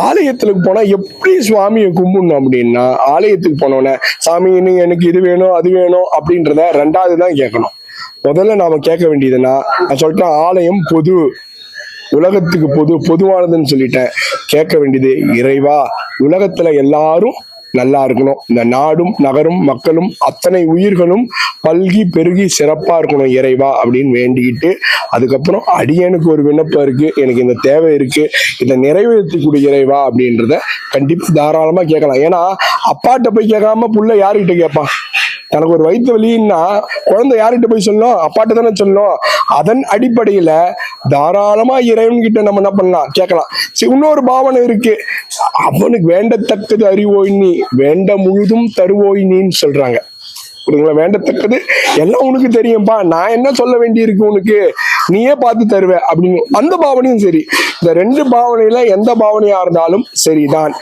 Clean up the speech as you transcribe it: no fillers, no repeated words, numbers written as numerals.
ஆலயத்துல போனா எப்படி சுவாமியை கும்பிடணும் அப்படின்னா, ஆலயத்துக்கு போனோன்னே சாமி நீங்க எனக்கு இது வேணும் அது வேணும் அப்படின்றத ரெண்டாவது தான் கேட்கணும். முதல்ல நாம கேட்க வேண்டியதுன்னா, நான் சொல்லிட்டேன் ஆலயம் பொது, உலகத்துக்கு பொதுவானதுன்னு சொல்லிட்டேன். கேட்க வேண்டியது, இறைவா உலகத்துல எல்லாரும் நல்லா இருக்கணும், இந்த நாடும் நகரும் மக்களும் அத்தனை உயிர்களும் பல்கி பெருகி சிறப்பா இருக்கணும் இறைவா அப்படின்னு வேண்டிக்கிட்டு, அதுக்கப்புறம் அடியனுக்கு ஒரு விண்ணப்பம் இருக்கு, எனக்கு இந்த தேவை இருக்கு, இதை நிறைவேற்றக்கூடிய இறைவா அப்படின்றத கண்டிப்பா தாராளமா கேட்கலாம். ஏன்னா அப்பாட்ட போய் கேட்காம புள்ள யாருக்கிட்ட கேட்பான்? தனக்கு ஒரு வயிற்று வலின்னா குழந்தை யார்கிட்ட போய் சொல்லணும்? அப்பாட்ட தானே சொல்லணும். அதன் அடிப்படையில தாராளமா இறைவன் கிட்ட நம்ம என்ன பண்ணலாம், கேட்கலாம். சரி, இன்னொரு பாவனை இருக்கு, அவனுக்கு வேண்டத்தக்கது அறிவோய் நீ, வேண்ட முழுதும் தருவோய் நீன்னு சொல்றாங்க. வேண்டத்தக்கது எல்லாம் உனக்கு தெரியும்பா, நான் என்ன சொல்ல வேண்டி இருக்கு உனக்கு, நீயே பார்த்து தருவ அப்படின்னு அந்த பாவனையும் சரி. இந்த ரெண்டு பாவனையில எந்த பாவனையா இருந்தாலும் சரிதான்.